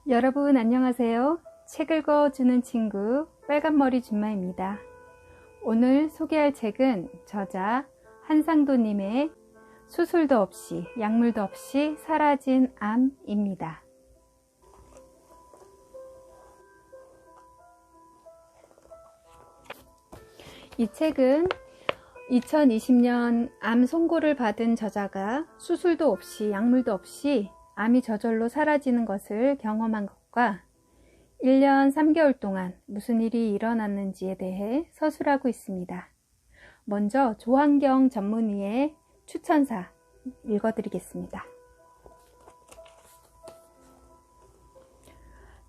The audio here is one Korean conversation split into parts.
여러분 안녕하세요. 책 읽어주는 친구 빨간머리 준마입니다. 오늘 소개할 책은 저자 한상도님의 수술도 없이 약물도 없이 사라진 암입니다. 이 책은 2020년 암 선고를 받은 저자가 수술도 없이 약물도 없이 암이 저절로 사라지는 것을 경험한 것과 1년 3개월 동안 무슨 일이 일어났는지에 대해 서술하고 있습니다. 먼저 조환경 전문의의 추천사 읽어드리겠습니다.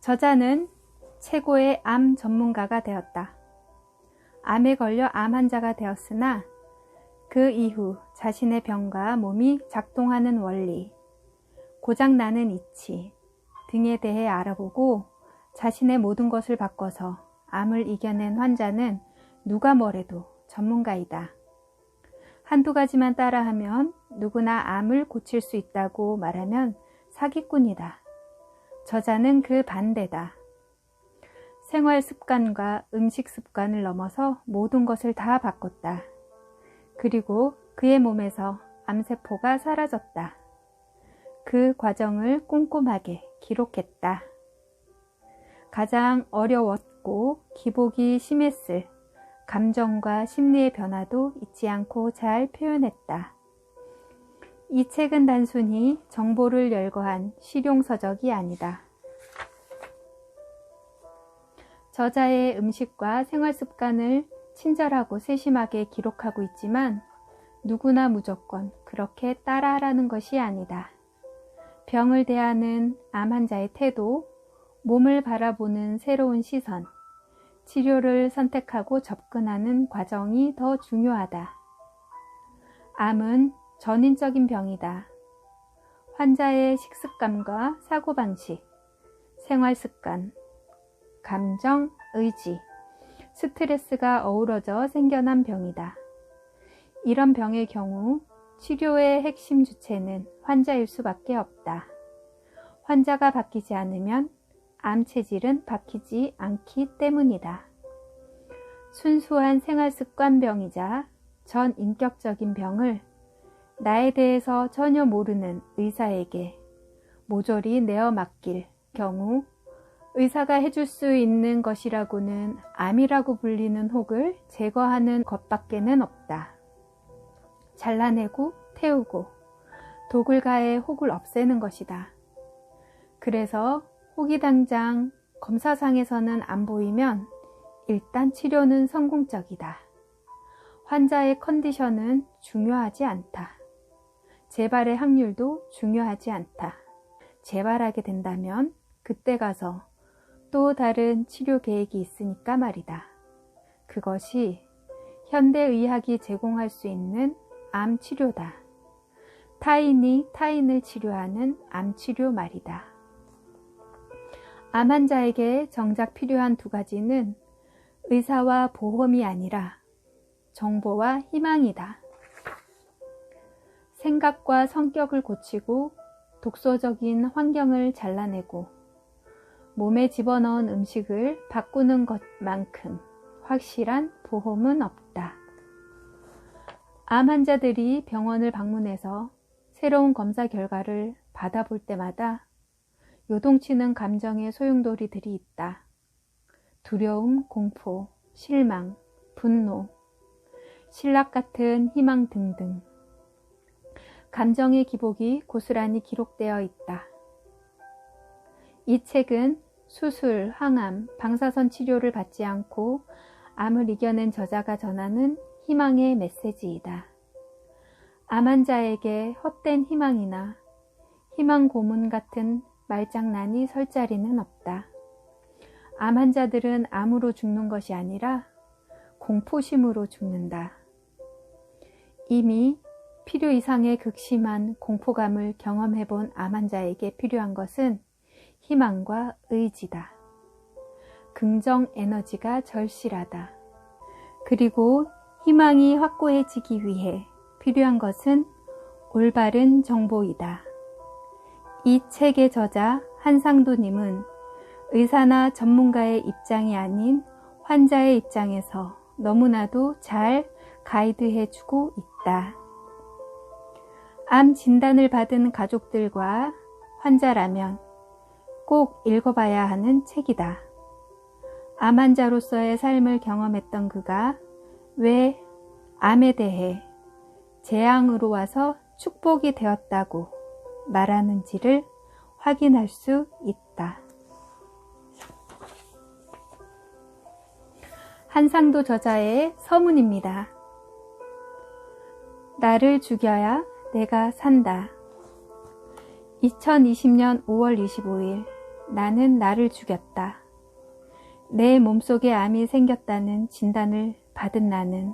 저자는 최고의 암 전문가가 되었다. 암에 걸려 암 환자가 되었으나 그 이후 자신의 병과 몸이 작동하는 원리, 고장나는 이치 등에 대해 알아보고 자신의 모든 것을 바꿔서 암을 이겨낸 환자는 누가 뭐래도 전문가이다. 한두 가지만 따라하면 누구나 암을 고칠 수 있다고 말하면 사기꾼이다. 저자는 그 반대다. 생활 습관과 음식 습관을 넘어서 모든 것을 다 바꿨다. 그리고 그의 몸에서 암세포가 사라졌다. 그 과정을 꼼꼼하게 기록했다. 가장 어려웠고 기복이 심했을 감정과 심리의 변화도 잊지 않고 잘 표현했다. 이 책은 단순히 정보를 열거한 실용서적이 아니다. 저자의 음식과 생활 습관을 친절하고 세심하게 기록하고 있지만 누구나 무조건 그렇게 따라하라는 것이 아니다. 병을 대하는 암 환자의 태도, 몸을 바라보는 새로운 시선, 치료를 선택하고 접근하는 과정이 더 중요하다. 암은 전인적인 병이다. 환자의 식습관과 사고방식, 생활습관, 감정, 의지, 스트레스가 어우러져 생겨난 병이다. 이런 병의 경우 치료의 핵심 주체는 환자일 수밖에 없다. 환자가 바뀌지 않으면 암 체질은 바뀌지 않기 때문이다. 순수한 생활습관병이자 전인격적인 병을 나에 대해서 전혀 모르는 의사에게 모조리 내어 맡길 경우 의사가 해줄 수 있는 것이라고는 암이라고 불리는 혹을 제거하는 것밖에는 없다. 잘라내고 태우고 독을 가해 혹을 없애는 것이다. 그래서 혹이 당장 검사상에서는 안 보이면 일단 치료는 성공적이다. 환자의 컨디션은 중요하지 않다. 재발의 확률도 중요하지 않다. 재발하게 된다면 그때 가서 또 다른 치료 계획이 있으니까 말이다. 그것이 현대의학이 제공할 수 있는 암 치료다. 타인이 타인을 치료하는 암 치료 말이다. 암 환자에게 정작 필요한 두 가지는 의사와 보험이 아니라 정보와 희망이다. 생각과 성격을 고치고 독소적인 환경을 잘라내고 몸에 집어넣은 음식을 바꾸는 것만큼 확실한 보험은 없다. 암 환자들이 병원을 방문해서 새로운 검사 결과를 받아볼 때마다 요동치는 감정의 소용돌이들이 있다. 두려움, 공포, 실망, 분노, 신락 같은 희망 등등. 감정의 기복이 고스란히 기록되어 있다. 이 책은 수술, 항암, 방사선 치료를 받지 않고 암을 이겨낸 저자가 전하는 희망의 메시지이다. 암 환자에게 헛된 희망이나 희망 고문 같은 말장난이 설 자리는 없다. 암 환자들은 암으로 죽는 것이 아니라 공포심으로 죽는다. 이미 필요 이상의 극심한 공포감을 경험해본 암 환자에게 필요한 것은 희망과 의지다. 긍정 에너지가 절실하다. 그리고 희망이 확고해지기 위해 필요한 것은 올바른 정보이다. 이 책의 저자 한상도님은 의사나 전문가의 입장이 아닌 환자의 입장에서 너무나도 잘 가이드해주고 있다. 암 진단을 받은 가족들과 환자라면 꼭 읽어봐야 하는 책이다. 암 환자로서의 삶을 경험했던 그가 왜 암에 대해 재앙으로 와서 축복이 되었다고 말하는지를 확인할 수 있다. 한상도 저자의 서문입니다. 나를 죽여야 내가 산다. 2020년 5월 25일 나는 나를 죽였다. 내 몸속에 암이 생겼다는 진단을 받은 나는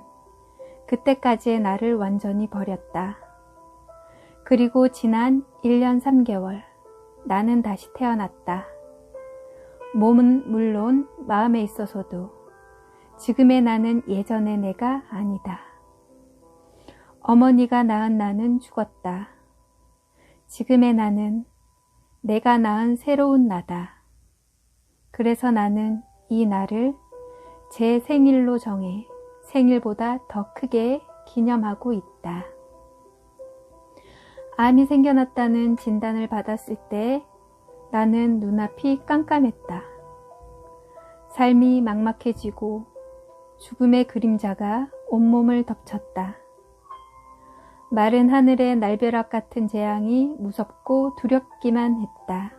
그때까지의 나를 완전히 버렸다. 그리고 지난 1년 3개월 나는 다시 태어났다. 몸은 물론 마음에 있어서도 지금의 나는 예전의 내가 아니다. 어머니가 낳은 나는 죽었다. 지금의 나는 내가 낳은 새로운 나다. 그래서 나는 이 날을 제 생일로 정해 생일보다 더 크게 기념하고 있다. 암이 생겨났다는 진단을 받았을 때 나는 눈앞이 깜깜했다. 삶이 막막해지고 죽음의 그림자가 온몸을 덮쳤다. 마른 하늘의 날벼락 같은 재앙이 무섭고 두렵기만 했다.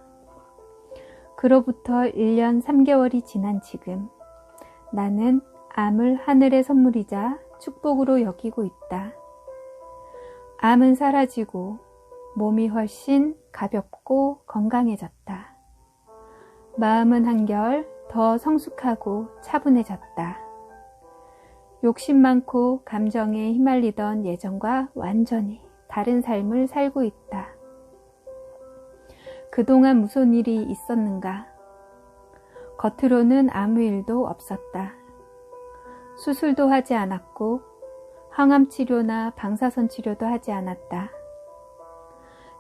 그로부터 1년 3개월이 지난 지금 나는 암을 하늘의 선물이자 축복으로 여기고 있다. 암은 사라지고 몸이 훨씬 가볍고 건강해졌다. 마음은 한결 더 성숙하고 차분해졌다. 욕심 많고 감정에 휘말리던 예전과 완전히 다른 삶을 살고 있다. 그동안 무슨 일이 있었는가? 겉으로는 아무 일도 없었다. 수술도 하지 않았고 항암 치료나 방사선 치료도 하지 않았다.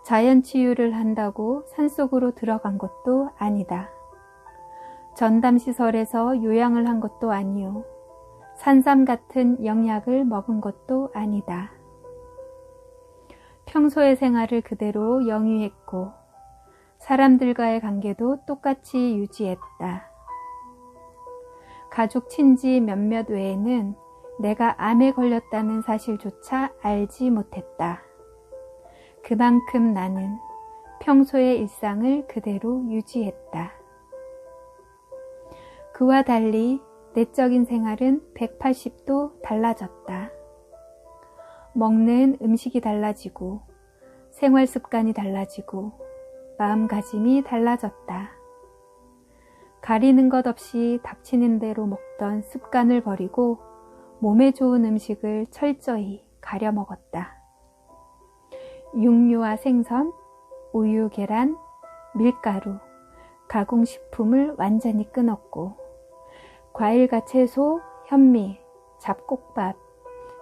자연 치유를 한다고 산속으로 들어간 것도 아니다. 전담시설에서 요양을 한 것도 아니오. 산삼 같은 영약을 먹은 것도 아니다. 평소의 생활을 그대로 영위했고 사람들과의 관계도 똑같이 유지했다. 가족 친지 몇몇 외에는 내가 암에 걸렸다는 사실조차 알지 못했다. 그만큼 나는 평소의 일상을 그대로 유지했다. 그와 달리 내적인 생활은 180도 달라졌다. 먹는 음식이 달라지고 생활 습관이 달라지고 마음가짐이 달라졌다. 가리는 것 없이 닥치는 대로 먹던 습관을 버리고 몸에 좋은 음식을 철저히 가려 먹었다. 육류와 생선, 우유, 계란, 밀가루, 가공식품을 완전히 끊었고 과일과 채소, 현미, 잡곡밥,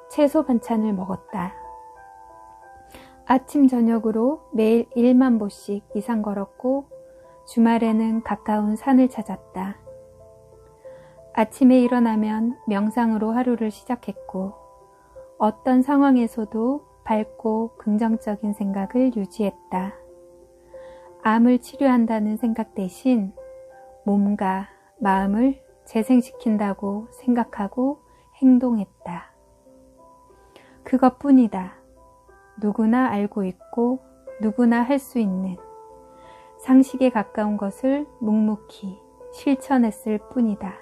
채소 반찬을 먹었다. 아침 저녁으로 매일 1만 보씩 이상 걸었고 주말에는 가까운 산을 찾았다. 아침에 일어나면 명상으로 하루를 시작했고 어떤 상황에서도 밝고 긍정적인 생각을 유지했다. 암을 치료한다는 생각 대신 몸과 마음을 재생시킨다고 생각하고 행동했다. 그것뿐이다. 누구나 알고 있고 누구나 할 수 있는 상식에 가까운 것을 묵묵히 실천했을 뿐이다.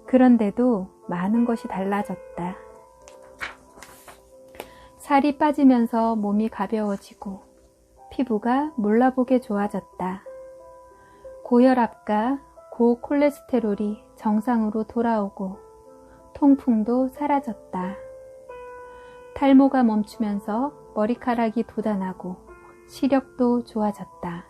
그런데도 많은 것이 달라졌다. 살이 빠지면서 몸이 가벼워지고 피부가 몰라보게 좋아졌다. 고혈압과 고콜레스테롤이 정상으로 돌아오고 통풍도 사라졌다. 탈모가 멈추면서 머리카락이 돋아나고 시력도 좋아졌다.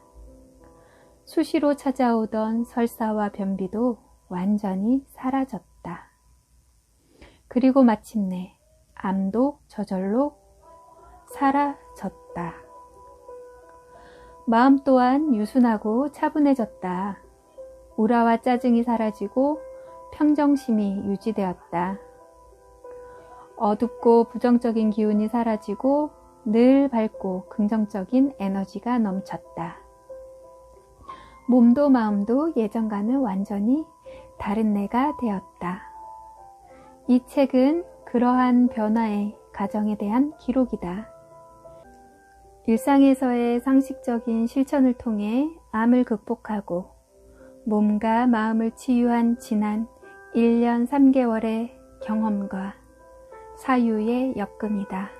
수시로 찾아오던 설사와 변비도 완전히 사라졌다. 그리고 마침내 암도 저절로 사라졌다. 마음 또한 유순하고 차분해졌다. 우라와 짜증이 사라지고 평정심이 유지되었다. 어둡고 부정적인 기운이 사라지고 늘 밝고 긍정적인 에너지가 넘쳤다. 몸도 마음도 예전과는 완전히 다른 내가 되었다. 이 책은 그러한 변화의 과정에 대한 기록이다. 일상에서의 상식적인 실천을 통해 암을 극복하고 몸과 마음을 치유한 지난 1년 3개월의 경험과 사유의 역금이다.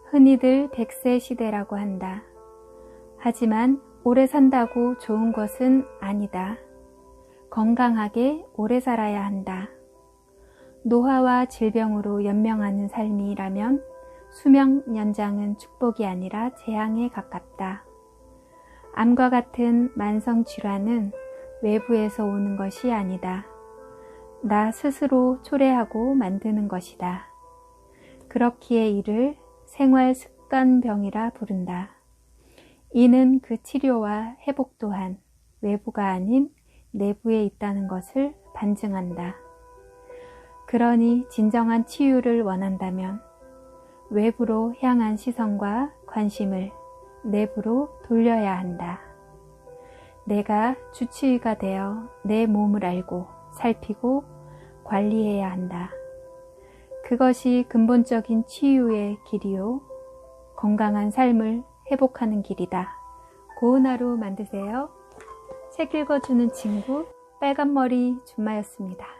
흔히들 100세 시대라고 한다. 하지만 오래 산다고 좋은 것은 아니다. 건강하게 오래 살아야 한다. 노화와 질병으로 연명하는 삶이라면 수명 연장은 축복이 아니라 재앙에 가깝다. 암과 같은 만성 질환은 외부에서 오는 것이 아니다. 나 스스로 초래하고 만드는 것이다. 그렇기에 이를 생활 습관병이라 부른다. 이는 그 치료와 회복 또한 외부가 아닌 내부에 있다는 것을 반증한다. 그러니 진정한 치유를 원한다면 외부로 향한 시선과 관심을 내부로 돌려야 한다. 내가 주치의가 되어 내 몸을 알고 살피고 관리해야 한다. 그것이 근본적인 치유의 길이요. 건강한 삶을 회복하는 길이다. 고운 하루 만드세요. 책 읽어주는 친구 빨간머리 준마였습니다.